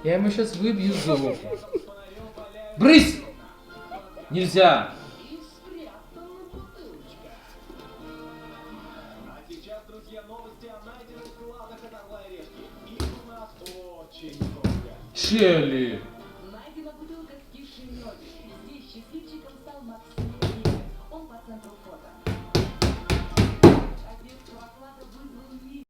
Я ему сейчас выбью зуб. Брысь! Нельзя! Шелли! Найдена бутылка с кисшей меди. Здесь счастливчиком стал Максим. Он по центру фото.